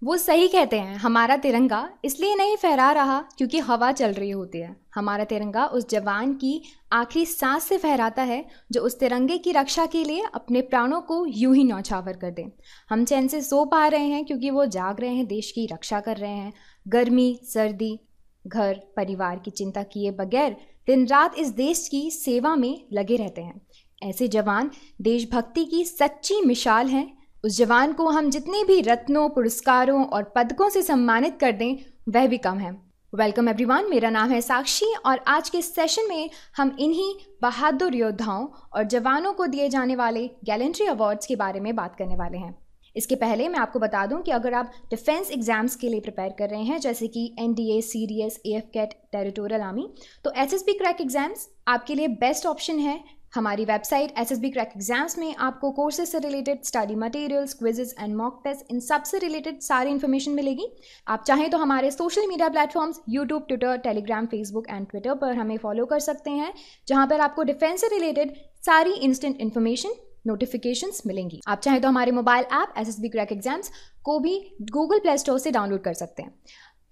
वो सही कहते हैं, हमारा तिरंगा इसलिए नहीं फहरा रहा क्योंकि हवा चल रही होती है। हमारा तिरंगा उस जवान की आखिरी सांस से फहराता है जो उस तिरंगे की रक्षा के लिए अपने प्राणों को यूं ही न्यौछावर कर दे। हम चैन से सो पा रहे हैं क्योंकि वो जाग रहे हैं, देश की रक्षा कर रहे हैं। गर्मी, सर्दी, घर परिवार की चिंता किए बगैर दिन रात इस देश की सेवा में लगे रहते हैं। ऐसे जवान देशभक्ति की सच्ची मिसाल हैं। उस जवान को हम जितने भी रत्नों, पुरस्कारों और पदकों से सम्मानित कर दें वह भी कम है। वेलकम एवरीवन, मेरा नाम है साक्षी और आज के सेशन में हम इन्हीं बहादुर योद्धाओं और जवानों को दिए जाने वाले गैलेंट्री अवार्ड्स के बारे में बात करने वाले हैं। इसके पहले मैं आपको बता दूं कि अगर आप डिफेंस एग्जाम्स के लिए प्रिपेयर कर रहे हैं जैसे कि NDA, CDS, AF CAT, territorial army, तो एसएसबी क्रैक एग्जाम्स आपके लिए बेस्ट ऑप्शन है। हमारी वेबसाइट एसएसबी क्रैक एग्जाम्स में आपको कोर्सेज से related study materials, quizzes and mock test, इन सब से रिलेटेड सारी इन्फॉर्मेशन मिलेगी। आप चाहें तो हमारे social media platforms YouTube, Twitter, Telegram, Facebook and Twitter पर हमें फॉलो कर सकते हैं, जहां पर आपको डिफेंस से रिलेटेड सारी इंस्टेंट इन्फॉर्मेशन, नोटिफिकेशंस मिलेंगी। आप चाहें तो हमारे mobile app SSB crack exams को भी गूगल प्ले स्टोर से डाउनलोड कर सकते हैं।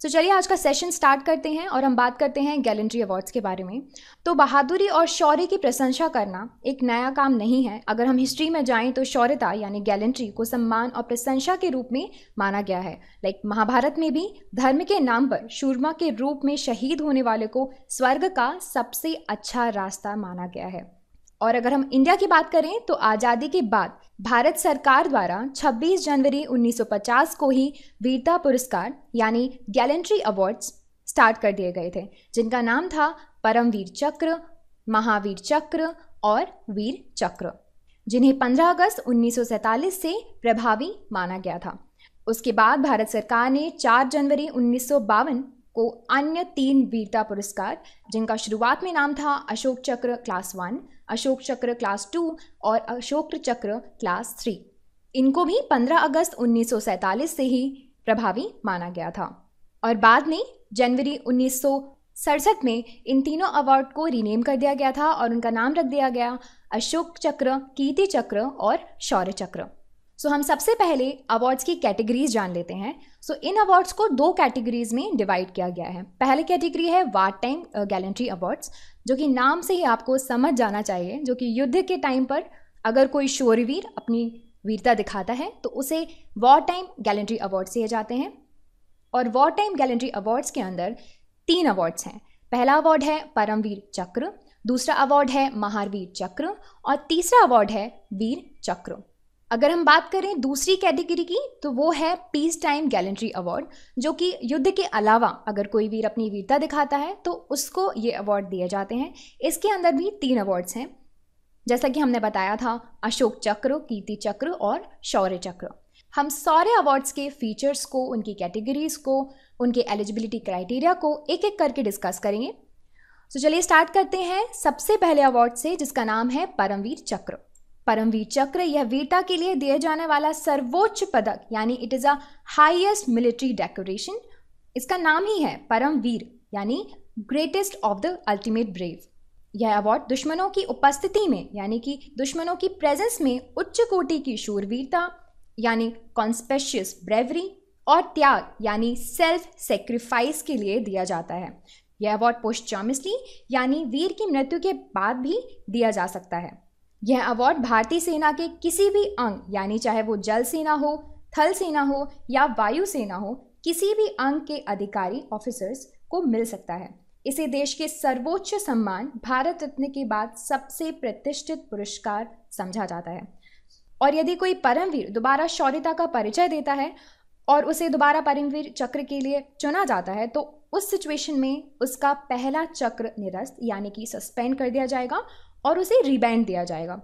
तो चलिए आज का सेशन स्टार्ट करते हैं और हम बात करते हैं गैलेंट्री अवार्ड्स के बारे में। तो बहादुरी और शौर्य की प्रशंसा करना एक नया काम नहीं है। अगर हम हिस्ट्री में जाएं तो शौर्यता यानी गैलेंट्री को सम्मान और प्रशंसा के रूप में माना गया है। महाभारत में भी धर्म के नाम पर शूरमा के रूप में शहीद होने वाले को स्वर्ग का सबसे अच्छा रास्ता माना गया है। और अगर हम इंडिया की बात करें तो आज़ादी के बाद भारत सरकार द्वारा 26 जनवरी 1950 को ही वीरता पुरस्कार यानी गैलेंट्री अवार्ड्स स्टार्ट कर दिए गए थे, जिनका नाम था परमवीर चक्र, महावीर चक्र और वीर चक्र, जिन्हें 15 अगस्त 1947 से प्रभावी माना गया था। उसके बाद भारत सरकार ने 4 जनवरी 1952 को अन्य 3 वीरता पुरस्कार, जिनका शुरुआत में नाम था अशोक चक्र क्लास 1, अशोक चक्र क्लास 2 और अशोक चक्र क्लास 3, इनको भी 15 अगस्त 1947 से ही प्रभावी माना गया था। और बाद में जनवरी 1967 में इन तीनों अवार्ड को रीनेम कर दिया गया था और उनका नाम रख दिया गया अशोक चक्र, कीर्ति चक्र और शौर्य चक्र। सो हम सबसे पहले अवार्ड्स की कैटेगरीज जान लेते हैं। सो इन अवार्ड्स को 2 कैटेगरीज में डिवाइड किया गया है। पहली कैटेगरी है वार टाइम गैलेंट्री अवार्ड्स, जो कि नाम से ही आपको समझ जाना चाहिए, जो कि युद्ध के टाइम पर अगर कोई शौर्यवीर अपनी वीरता दिखाता है तो उसे वॉर टाइम गैलेंट्री अवार्ड्स दिए जाते हैं। और वॉर टाइम गैलेंट्री अवार्ड्स के अंदर 3 अवार्ड्स हैं। पहला अवार्ड है परमवीर चक्र, दूसरा अवार्ड है महावीर चक्र और तीसरा अवार्ड है वीर चक्र। अगर हम बात करें दूसरी कैटेगरी की तो वो है पीस टाइम गैलेंट्री अवार्ड, जो कि युद्ध के अलावा अगर कोई वीर अपनी वीरता दिखाता है तो उसको ये अवार्ड दिए जाते हैं। इसके अंदर भी 3 अवार्ड्स हैं, जैसा कि हमने बताया था, अशोक चक्र, कीर्ति चक्र और शौर्य चक्र। हम सारे अवार्ड्स के फीचर्स को, उनकी कैटेगरीज को, उनके एलिजिबिलिटी क्राइटेरिया को एक एक करके डिस्कस करेंगे। तो चलिए स्टार्ट करते हैं सबसे पहले अवार्ड से, जिसका नाम है परमवीर चक्र। परमवीर चक्र यह वीरता के लिए दिए जाने वाला सर्वोच्च पदक, यानी it is a highest military decoration. इसका नाम ही है परमवीर, यानी greatest of the ultimate brave. यह अवार्ड दुश्मनों की उपस्थिति में, यानी कि दुश्मनों की प्रेजेंस में उच्च कोटि की शूरवीरता यानी कॉन्स्पेशियस ब्रेवरी और त्याग यानी सेल्फ सेक्रीफाइस के लिए दिया जाता है। यह अवार्ड पोस्टमसली यानी वीर की मृत्यु के बाद भी दिया जा सकता है। यह अवार्ड भारतीय सेना के किसी भी अंग, यानी चाहे वो जल सेना हो, थल सेना हो या वायु सेना हो, किसी भी अंग के अधिकारी ऑफिसर्स को मिल सकता है। इसे देश के सर्वोच्च सम्मान भारत रत्न के बाद सबसे प्रतिष्ठित पुरस्कार समझा जाता है। और यदि कोई परमवीर दोबारा शौर्यता का परिचय देता है और उसे दोबारा परमवीर चक्र के लिए चुना जाता है तो उस सिचुएशन में उसका पहला चक्र निरस्त यानी कि सस्पेंड कर दिया जाएगा और उसे रिबैंड दिया जाएगा।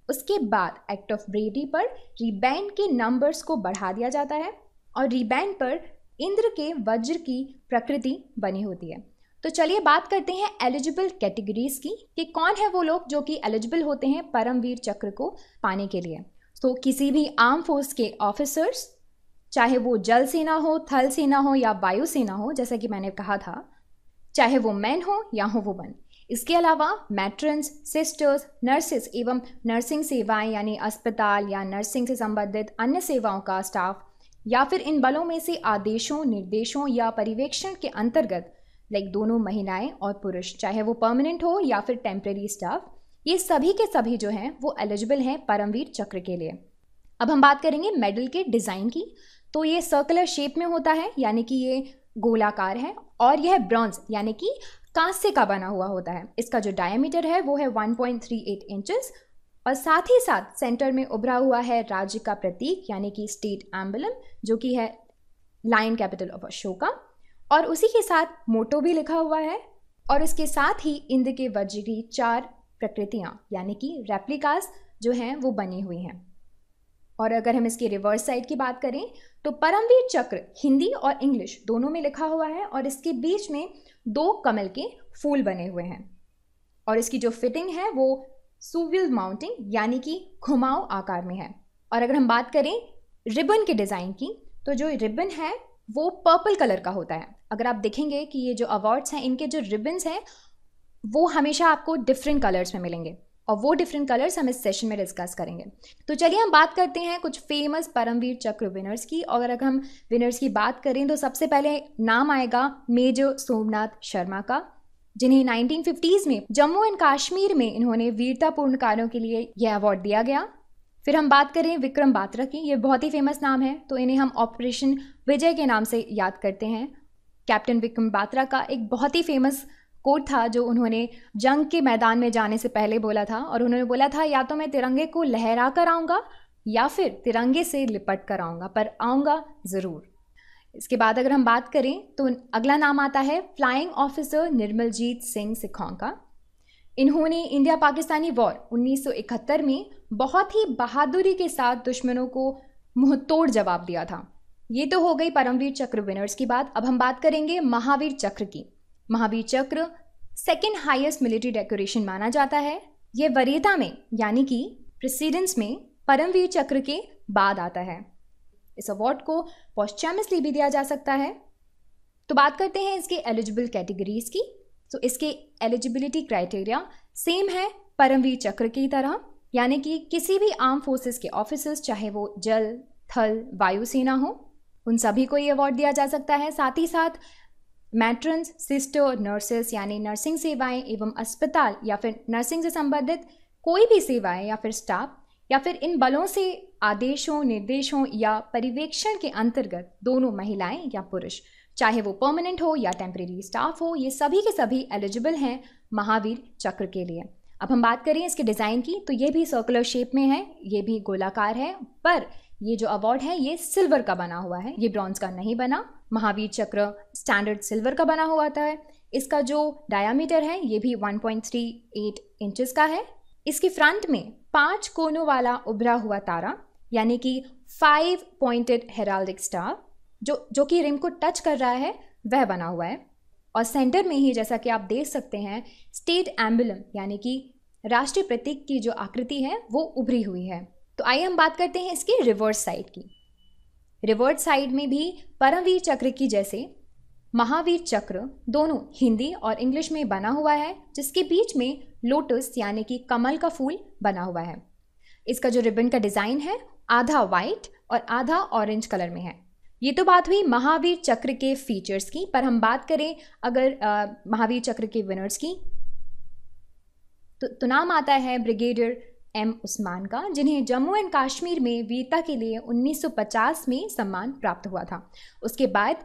उसके बाद एक्ट ऑफ ब्रेवरी पर रिबैंड के नंबर्स को बढ़ा दिया जाता है और रिबैंड पर इंद्र के वज्र की प्रकृति बनी होती है। तो चलिए बात करते हैं एलिजिबल कैटेगरीज की कि कौन है वो लोग जो कि एलिजिबल होते हैं परमवीर चक्र को पाने के लिए। तो किसी भी आर्म फोर्स के ऑफिसर्स, चाहे वो जल सेना हो, थल सेना हो या वायु सेना हो, जैसा कि मैंने कहा था, चाहे वो मैन हो या हो वुमन। इसके अलावा मैट्रन्स, सिस्टर्स, नर्सेस एवं नर्सिंग सेवाएं यानी अस्पताल या नर्सिंग से संबंधित अन्य सेवाओं का स्टाफ, या फिर इन बलों में से आदेशों, निर्देशों या पर्यवेक्षण के अंतर्गत दोनों महिलाएं और पुरुष, चाहे वो परमानेंट हो या फिर टेम्परेरी स्टाफ, ये सभी के सभी जो हैं वो एलिजिबल हैं परमवीर चक्र के लिए। अब हम बात करेंगे मेडल के डिज़ाइन की। तो ये सर्कुलर शेप में होता है, यानी कि ये गोलाकार है, और यह ब्रॉन्ज यानी कि कांस्य का बना हुआ होता है। इसका जो डायमीटर है वो है 1.38 इंचेस, और साथ ही साथ सेंटर में उभरा हुआ है राज्य का प्रतीक यानी कि स्टेट एम्बलम, जो कि है लायन कैपिटल ऑफ अशोका, और उसी के साथ मोटो भी लिखा हुआ है। और इसके साथ ही इंद्र के वज्र की 4 प्रकृतियाँ यानी कि रेप्लिकास जो हैं वो बनी हुई हैं। और अगर हम इसकी रिवर्स साइड की बात करें तो परमवीर चक्र हिंदी और इंग्लिश दोनों में लिखा हुआ है, और इसके बीच में 2 कमल के फूल बने हुए हैं। और इसकी जो फिटिंग है वो सुविल माउंटिंग यानी कि घुमाव आकार में है। और अगर हम बात करें रिबन के डिज़ाइन की, तो जो रिबन है वो पर्पल कलर का होता है। अगर आप देखेंगे कि ये जो अवार्ड्स हैं इनके जो रिबन्स हैं वो हमेशा आपको डिफरेंट कलर्स में मिलेंगे, और वो डिफरेंट कलर्स हम इस सेशन में डिस्कस करेंगे। तो चलिए हम बात करते हैं कुछ फेमस परमवीर चक्र विनर्स की। और अगर हम विनर्स की बात करें तो सबसे पहले नाम आएगा मेजर सोमनाथ शर्मा का, जिन्हें 1950s में जम्मू एंड कश्मीर में इन्होंने वीरतापूर्ण कार्यों के लिए यह अवार्ड दिया गया। फिर हम बात करें विक्रम बात्रा की, ये बहुत ही फेमस नाम है, तो इन्हें हम ऑपरेशन विजय के नाम से याद करते हैं। कैप्टन विक्रम बात्रा का एक बहुत ही फेमस कोट था जो उन्होंने जंग के मैदान में जाने से पहले बोला था, और उन्होंने बोला था या तो मैं तिरंगे को लहरा कर आऊँगा या फिर तिरंगे से लिपट कर आऊँगा, पर आऊँगा ज़रूर। इसके बाद अगर हम बात करें तो अगला नाम आता है फ्लाइंग ऑफिसर निर्मलजीत सिंह सिखों का। इन्होंने इंडिया पाकिस्तानी वॉर 1971 में बहुत ही बहादुरी के साथ दुश्मनों को मुंहतोड़ जवाब दिया था। ये तो हो गई परमवीर चक्र विनर्स की बात। अब हम बात करेंगे महावीर चक्र की। महावीर चक्र सेकेंड हाईएस्ट मिलिट्री डेकोरेशन माना जाता है। यह वरीयता में यानी कि प्रेसिडेंस में परमवीर चक्र के बाद आता है। इस अवार्ड को पॉस्चमसली भी दिया जा सकता है। तो बात करते हैं इसके एलिजिबल कैटेगरीज की। तो इसके एलिजिबिलिटी क्राइटेरिया सेम है परमवीर चक्र की तरह, यानी कि किसी भी आर्म फोर्सेस के ऑफिसर्स, चाहे वो जल, थल, वायुसेना हो, उन सभी को ये अवार्ड दिया जा सकता है। साथ ही साथ मैट्रन्स, सिस्टर, नर्सेस यानी नर्सिंग सेवाएं एवं अस्पताल या फिर नर्सिंग से संबंधित कोई भी सेवाएं या फिर स्टाफ या फिर इन बलों से आदेशों, निर्देशों या पर्यवेक्षण के अंतर्गत दोनों महिलाएं या पुरुष, चाहे वो परमानेंट हो या टेम्परेरी स्टाफ हो, ये सभी के सभी एलिजिबल हैं महावीर चक्र के लिए। अब हम बात करें इसके डिज़ाइन की, तो ये भी सर्कुलर शेप में है, ये भी गोलाकार है, पर ये जो अवार्ड है ये सिल्वर का बना हुआ है, ये ब्रॉन्ज का नहीं बना। महावीर चक्र स्टैंडर्ड सिल्वर का बना हुआ था। इसका जो डायामीटर है ये भी 1.38 इंचेस का है। इसके फ्रंट में 5 कोनों वाला उभरा हुआ तारा यानी कि 5 पॉइंटेड हेराल्डिक स्टार जो कि रिम को टच कर रहा है वह बना हुआ है। और सेंटर में ही जैसा कि आप देख सकते हैं स्टेट एम्बलम यानी कि राष्ट्रीय प्रतीक की जो आकृति है वो उभरी हुई है। तो आइए हम बात करते हैं इसकी रिवर्स साइड की। रिवर्स साइड में भी परमवीर चक्र की जैसे महावीर चक्र दोनों हिंदी और इंग्लिश में बना हुआ है, जिसके बीच में लोटस यानी कि कमल का फूल बना हुआ है। इसका जो रिबन का डिज़ाइन है आधा वाइट और आधा ऑरेंज कलर में है। ये तो बात हुई महावीर चक्र के फीचर्स की, पर हम बात करें अगर महावीर चक्र के विनर्स की तो नाम आता है ब्रिगेडियर एम उस्मान का, जिन्हें जम्मू एंड कश्मीर में वीरता के लिए 1950 में सम्मान प्राप्त हुआ था। उसके बाद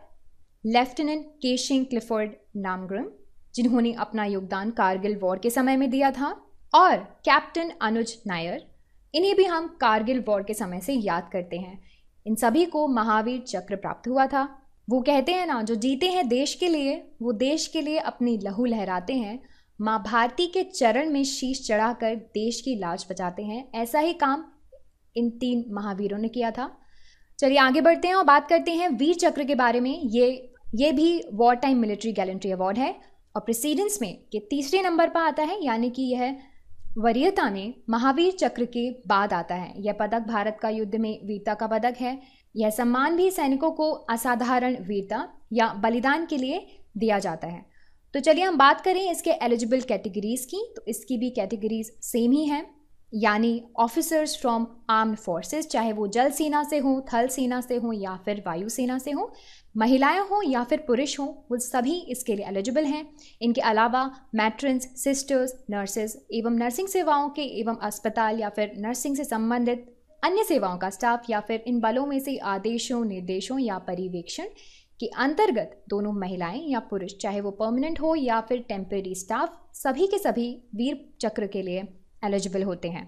लेफ्टिनेंट केशिंग क्लिफोर्ड नामग्रम, जिन्होंने अपना योगदान कारगिल वॉर के समय में दिया था, और कैप्टन अनुज नायर, इन्हें भी हम कारगिल वॉर के समय से याद करते हैं। इन सभी को महावीर चक्र प्राप्त हुआ था। वो कहते हैं ना, जो जीते हैं देश के लिए वो देश के लिए अपनी लहू लहराते हैं, माँ भारती के चरण में शीश चढ़ाकर देश की लाज बचाते हैं। ऐसा ही काम इन 3 महावीरों ने किया था। चलिए आगे बढ़ते हैं और बात करते हैं वीर चक्र के बारे में। ये भी war time military gallantry award है और प्रेसिडेंस में ये 3रे नंबर पर आता है, यानी कि यह वरीयता में महावीर चक्र के बाद आता है। यह पदक भारत का युद्ध में वीरता का पदक है। यह सम्मान भी सैनिकों को असाधारण वीरता या बलिदान के लिए दिया जाता है। तो चलिए हम बात करें इसके एलिजिबल कैटेगरीज की। तो इसकी भी कैटेगरीज सेम ही हैं। यानी ऑफिसर्स फ्रॉम आर्म्ड फोर्सेस, चाहे वो जल सेना से हो, थल सेना से हो या फिर वायु सेना से हो, महिलाएं हों या फिर पुरुष हों, वो सभी इसके लिए एलिजिबल हैं। इनके अलावा मैट्रन्स, सिस्टर्स, नर्सेज एवं नर्सिंग सेवाओं के एवं अस्पताल या फिर नर्सिंग से संबंधित अन्य सेवाओं का स्टाफ या फिर इन बलों में से आदेशों, निर्देशों या पर्यवेक्षण के अंतर्गत दोनों महिलाएं या पुरुष, चाहे वो परमानेंट हो या फिर टेम्परेरी स्टाफ, सभी के सभी वीर चक्र के लिए एलिजिबल होते हैं।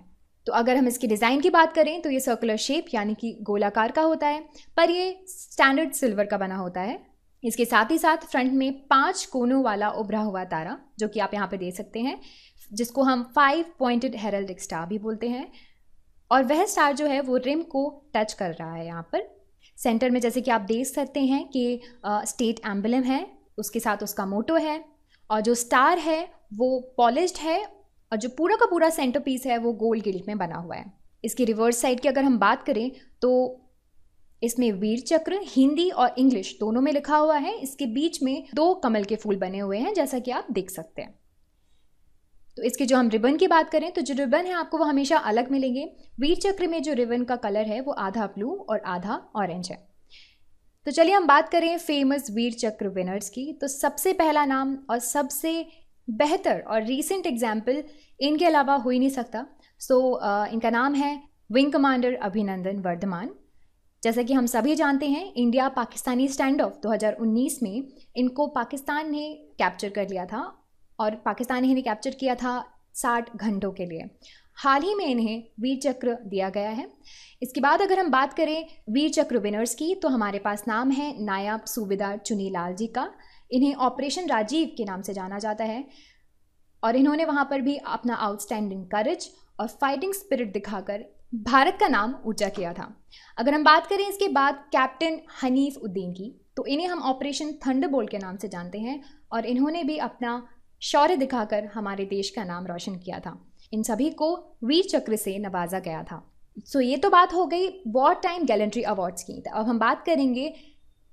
तो अगर हम इसकी डिज़ाइन की बात करें तो ये सर्कुलर शेप यानी कि गोलाकार का होता है, पर ये स्टैंडर्ड सिल्वर का बना होता है। इसके साथ ही साथ फ्रंट में 5 कोनों वाला उभरा हुआ तारा, जो कि आप यहाँ पे देख सकते हैं, जिसको हम 5 पॉइंटेड हेरल्डिक स्टार भी बोलते हैं। और वह स्टार जो है वो रिम को टच कर रहा है यहाँ पर सेंटर में, जैसे कि आप देख सकते हैं कि स्टेट एम्बलम है, उसके साथ उसका मोटो है, और जो स्टार है वो पॉलिश्ड है, और जो पूरा का पूरा सेंटर पीस है वो गोल्ड गिल्ड में बना हुआ है। इसकी रिवर्स साइड की अगर हम बात करें तो इसमें वीर चक्र हिंदी और इंग्लिश दोनों में लिखा हुआ है। इसके बीच में 2 कमल के फूल बने हुए हैं, जैसा कि आप देख सकते हैं। तो इसके जो हम रिबन की बात करें तो जो रिबन है आपको वो हमेशा अलग मिलेंगे। वीर चक्र में जो रिबन का कलर है वो आधा ब्लू और आधा ऑरेंज है। तो चलिए हम बात करें फेमस वीर चक्र विनर्स की। तो सबसे पहला नाम और सबसे बेहतर और रीसेंट एग्जाम्पल इनके अलावा हो ही नहीं सकता। इनका नाम है विंग कमांडर अभिनंदन वर्धमान। जैसा कि हम सभी जानते हैं, इंडिया पाकिस्तानी स्टैंड ऑफ 2019 में इनको पाकिस्तान ने कैप्चर कर लिया था, और पाकिस्तान ने इन्हें कैप्चर किया था 60 घंटों के लिए। हाल ही में इन्हें वीर चक्र दिया गया है। इसके बाद अगर हम बात करें वीर चक्र विनर्स की तो हमारे पास नाम है नायब सूबेदार चुनीलाल जी का। इन्हें ऑपरेशन राजीव के नाम से जाना जाता है, और इन्होंने वहाँ पर भी अपना आउटस्टैंडिंग करेज और फाइटिंग स्पिरिट दिखाकर भारत का नाम ऊंचा किया था। अगर हम बात करें इसके बाद कैप्टन हनीफ उद्दीन की, तो इन्हें हम ऑपरेशन थंडरबोल्ट के नाम से जानते हैं, और इन्होंने भी अपना शौर्य दिखाकर हमारे देश का नाम रोशन किया था। इन सभी को वीर चक्र से नवाजा गया था। ये तो बात हो गई वॉर टाइम गैलेंट्री अवार्ड्स की। अब हम बात करेंगे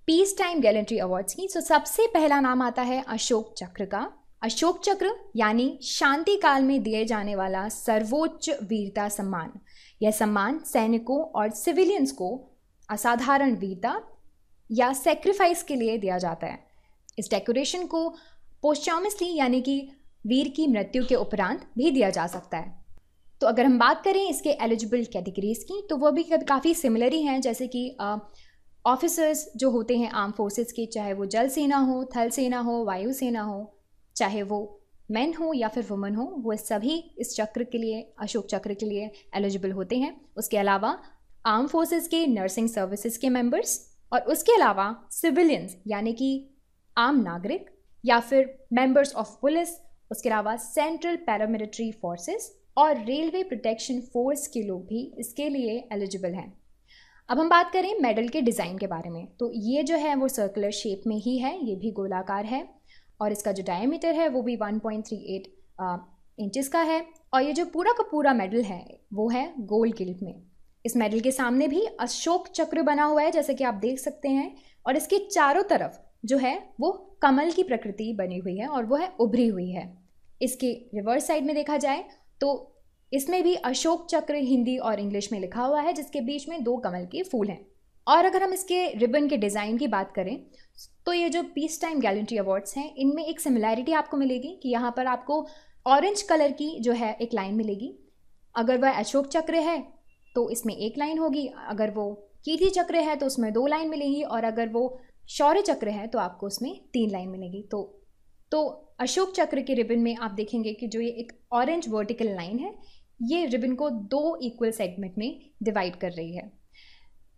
पीस टाइम गैलेंट्री अवार्ड्स की। सबसे पहला नाम आता है अशोक चक्र का। अशोक चक्र यानी शांति काल में दिए जाने वाला सर्वोच्च वीरता सम्मान। यह सम्मान सैनिकों और सिविलियंस को असाधारण वीरता या सेक्रीफाइस के लिए दिया जाता है। इस डेकोरेशन को पोस्टमसली यानी कि वीर की मृत्यु के उपरांत भी दिया जा सकता है। तो अगर हम बात करें इसके एलिजिबल कैटेगरीज की, तो वो भी काफ़ी सिमिलर ही हैं। जैसे कि ऑफिसर्स जो होते हैं आर्म फोर्सेस के, चाहे वो जल सेना हो, थल सेना हो, वायु सेना हो, चाहे वो मेन हो या फिर वुमन हो, वो सभी इस चक्र के लिए, अशोक चक्र के लिए एलिजिबल होते हैं। उसके अलावा आर्म फोर्सेस के नर्सिंग सर्विसेज के मेंबर्स, और उसके अलावा सिविलियंस यानी कि आम नागरिक या फिर मेंबर्स ऑफ पुलिस, उसके अलावा सेंट्रल पैरामिलिट्री फोर्सेस और रेलवे प्रोटेक्शन फोर्स के लोग भी इसके लिए एलिजिबल हैं। अब हम बात करें मेडल के डिज़ाइन के बारे में, तो ये जो है वो सर्कुलर शेप में ही है, ये भी गोलाकार है, और इसका जो डायमीटर है वो भी 1.38 इंचेस का है, और ये जो पूरा का पूरा मेडल है वो है गोल्ड गिल्ड में। इस मेडल के सामने भी अशोक चक्र बना हुआ है, जैसे कि आप देख सकते हैं, और इसके चारों तरफ जो है वो कमल की प्रकृति बनी हुई है और वो है उभरी हुई है। इसके रिवर्स साइड में देखा जाए तो इसमें भी अशोक चक्र हिंदी और इंग्लिश में लिखा हुआ है, जिसके बीच में 2 कमल के फूल हैं। और अगर हम इसके रिबन के डिज़ाइन की बात करें तो ये जो पीस टाइम गैलेंट्री अवार्ड्स हैं, इनमें एक सिमिलैरिटी आपको मिलेगी कि यहाँ पर आपको ऑरेंज कलर की जो है एक लाइन मिलेगी। अगर वह अशोक चक्र है तो इसमें 1 लाइन होगी, अगर वो कीर्ति चक्र है तो उसमें 2 लाइन मिलेंगी, और अगर वो शौर्य चक्र है तो आपको उसमें 3 लाइन मिलेगी। तो अशोक चक्र के रिबन में आप देखेंगे कि जो ये एक ऑरेंज वर्टिकल लाइन है, ये रिबन को 2 इक्वल सेगमेंट में डिवाइड कर रही है।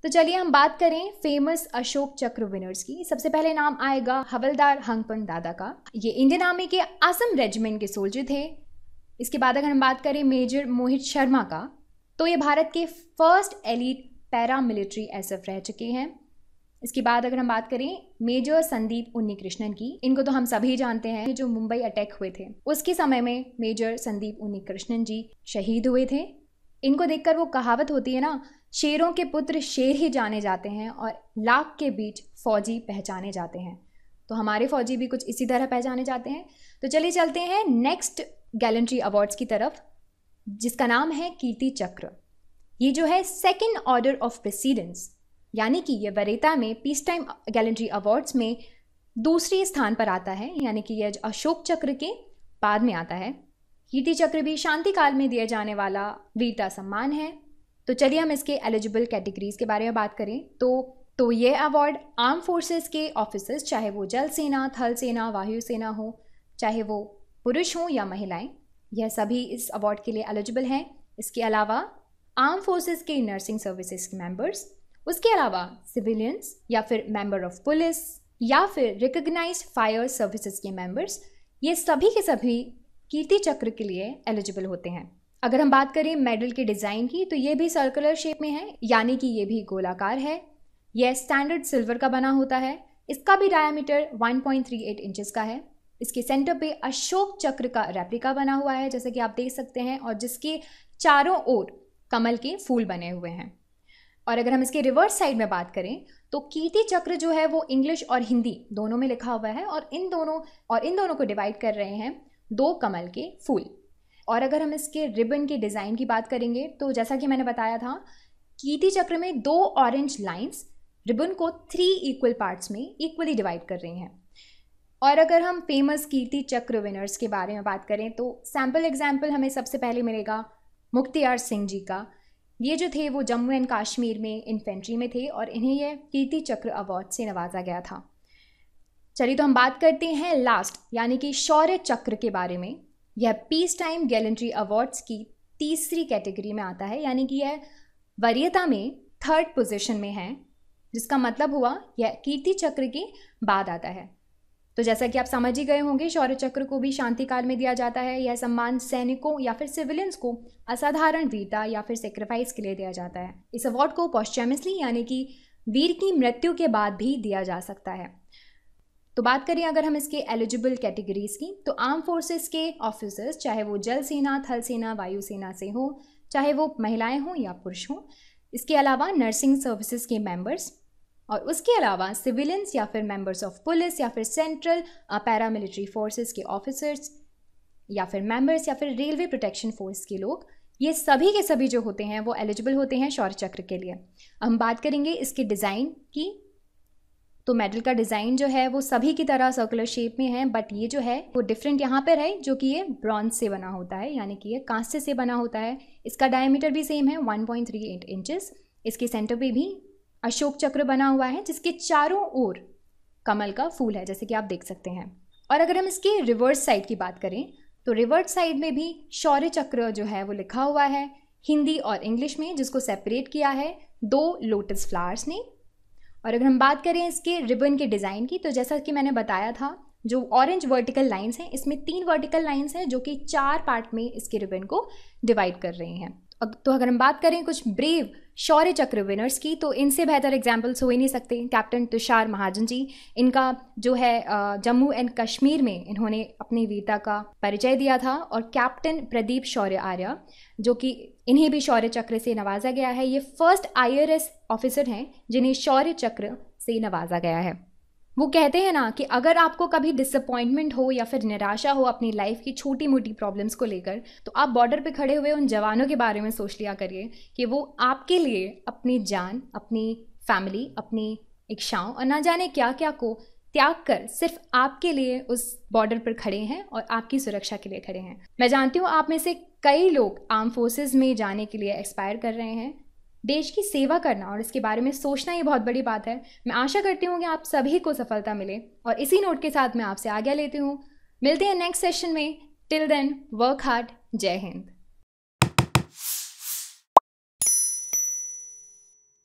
तो चलिए हम बात करें फेमस अशोक चक्र विनर्स की। सबसे पहले नाम आएगा हवलदार हंगपन दादा का। ये इंडियन आर्मी के असम रेजिमेंट के सोल्जर थे। इसके बाद अगर हम बात करें मेजर मोहित शर्मा का, तो ये भारत के first elite para military SF रह चुके हैं। इसके बाद अगर हम बात करें मेजर संदीप उन्नीकृष्णन की, इनको तो हम सभी जानते हैं, जो मुंबई अटैक हुए थे उसके समय में मेजर संदीप उन्नीकृष्णन जी शहीद हुए थे। इनको देखकर वो कहावत होती है ना, शेरों के पुत्र शेर ही जाने जाते हैं और लाख के बीच फौजी पहचाने जाते हैं। तो हमारे फौजी भी कुछ इसी तरह पहचाने जाते हैं। तो चलिए चलते हैं नेक्स्ट गैलेंट्री अवार्ड्स की तरफ। जिसका नाम है कीर्ति चक्र। ये जो है सेकेंड ऑर्डर ऑफ प्रेसिडेंस, यानी कि ये वरीयता में पीस टाइम गैलेंट्री अवार्ड्स में दूसरे स्थान पर आता है, यानी कि यह अशोक चक्र के बाद में आता है। कीर्ति चक्र भी शांति काल में दिए जाने वाला वीरता सम्मान है। तो चलिए हम इसके एलिजिबल कैटेगरीज के बारे में बात करें तो ये अवार्ड आर्म फोर्सेस के ऑफिसर्स, चाहे वो जल सेना, थल सेना, वायु सेना हो, चाहे वो पुरुष हों या महिलाएं, यह सभी इस अवार्ड के लिए एलिजिबल हैं। इसके अलावा आर्म फोर्सेस के नर्सिंग सर्विसेज के मेंबर्स, उसके अलावा सिविलियंस या फिर मेंबर ऑफ पुलिस या फिर रिकग्नाइज्ड फायर सर्विसेज के मेंबर्स, ये सभी के सभी कीर्ति चक्र के लिए एलिजिबल होते हैं। अगर हम बात करें मेडल के डिज़ाइन की, तो ये भी सर्कुलर शेप में है, यानी कि ये भी गोलाकार है। यह स्टैंडर्ड सिल्वर का बना होता है। इसका भी डायमीटर 1.38 इंचेस का है। इसके सेंटर पे अशोक चक्र का रेप्लिका बना हुआ है, जैसे कि आप देख सकते हैं, और जिसके चारों ओर कमल के फूल बने हुए हैं। और अगर हम इसके रिवर्स साइड में बात करें तो कीर्ति चक्र जो है वो इंग्लिश और हिंदी दोनों में लिखा हुआ है, और इन दोनों को डिवाइड कर रहे हैं दो कमल के फूल। और अगर हम इसके रिबन के डिज़ाइन की बात करेंगे तो जैसा कि मैंने बताया था, कीर्ति चक्र में 2 ऑरेंज लाइंस रिबन को 3 इक्वल पार्ट्स में इक्वली डिवाइड कर रही हैं। और अगर हम फेमस कीर्ति चक्र विनर्स के बारे में बात करें तो सैम्पल एग्जाम्पल हमें सबसे पहले मिलेगा मुख्तियार सिंह जी का। ये जो थे वो जम्मू एंड कश्मीर में इन्फेंट्री में थे और इन्हें यह कीर्ति चक्र अवार्ड से नवाजा गया था। चलिए तो हम बात करते हैं लास्ट, यानी कि शौर्य चक्र के बारे में। यह पीस टाइम गैलेंट्री अवार्ड्स की तीसरी कैटेगरी में आता है, यानी कि यह वरीयता में 3rd पोजीशन में है, जिसका मतलब हुआ यह कीर्ति चक्र के बाद आता है। तो जैसा कि आप समझ ही गए होंगे, शौर्य चक्र को भी शांति काल में दिया जाता है। यह सम्मान सैनिकों या फिर सिविलियंस को असाधारण वीरता या फिर सेक्रीफाइस के लिए दिया जाता है। इस अवार्ड को पोस्टमसली, यानी कि वीर की मृत्यु के बाद भी दिया जा सकता है। तो बात करें अगर हम इसके एलिजिबल कैटेगरीज की, तो आर्म फोर्सेस के ऑफिसर्स, चाहे वो जल सेना, थल सेना, वायु सेना से हो, चाहे वो महिलाएं हों या पुरुष हों। इसके अलावा नर्सिंग सर्विसेज के मेंबर्स, और उसके अलावा सिविलियंस या फिर मेंबर्स ऑफ पुलिस या फिर सेंट्रल पैरामिलिट्री फोर्सेस के ऑफिसर्स या फिर मेंबर्स या फिर रेलवे प्रोटेक्शन फोर्स के लोग, ये सभी के सभी जो होते हैं वो एलिजिबल होते हैं शौर्य चक्र के लिए। हम बात करेंगे इसके डिज़ाइन की। तो मेडल का डिज़ाइन जो है वो सभी की तरह सर्कुलर शेप में है, बट ये जो है वो डिफरेंट यहाँ पर है, जो कि ये ब्रॉन्ज से बना होता है, यानी कि ये कांस्य से बना होता है। इसका डायमीटर भी सेम है 1.38 इंचेस। इसके सेंटर पे भी अशोक चक्र बना हुआ है, जिसके चारों ओर कमल का फूल है, जैसे कि आप देख सकते हैं। और अगर हम इसके रिवर्स साइड की बात करें तो रिवर्स साइड में भी शौर्य चक्र जो है वो लिखा हुआ है हिंदी और इंग्लिश में, जिसको सेपरेट किया है 2 लोटस फ्लावर्स ने। और अगर हम बात करें इसके रिबन के डिज़ाइन की, तो जैसा कि मैंने बताया था, जो ऑरेंज वर्टिकल लाइंस हैं, इसमें 3 वर्टिकल लाइंस हैं जो कि 4 पार्ट में इसके रिबन को डिवाइड कर रही हैं। तो अगर हम बात करें कुछ ब्रेव शौर्य चक्र विनर्स की, तो इनसे बेहतर एग्जाम्पल्स हो ही नहीं सकते। कैप्टन तुषार महाजन जी, इनका जो है जम्मू एंड कश्मीर में इन्होंने अपनी वीरता का परिचय दिया था। और कैप्टन प्रदीप शौर्य आर्य, जो कि इन्हें भी शौर्य चक्र से नवाजा गया है। ये फर्स्ट IRS ऑफिसर हैं जिन्हें शौर्य चक्र से नवाजा गया है। वो कहते हैं ना कि अगर आपको कभी डिसअपॉइंटमेंट हो या फिर निराशा हो अपनी लाइफ की छोटी मोटी प्रॉब्लम्स को लेकर, तो आप बॉर्डर पे खड़े हुए उन जवानों के बारे में सोच लिया करिए कि वो आपके लिए अपनी जान, अपनी फैमिली, अपनी इच्छाओं और ना जाने क्या क्या को त्याग कर सिर्फ आपके लिए उस बॉर्डर पर खड़े हैं और आपकी सुरक्षा के लिए खड़े हैं। मैं जानती हूँ आप में से कई लोग आर्म फोर्सेज में जाने के लिए एक्सपायर कर रहे हैं। देश की सेवा करना और इसके बारे में सोचना ये बहुत बड़ी बात है। मैं आशा करती हूँ कि आप सभी को सफलता मिले, और इसी नोट के साथ मैं आपसे आज्ञा लेती हूँ। मिलते हैं नेक्स्ट सेशन में। Till then work hard. जय हिंद।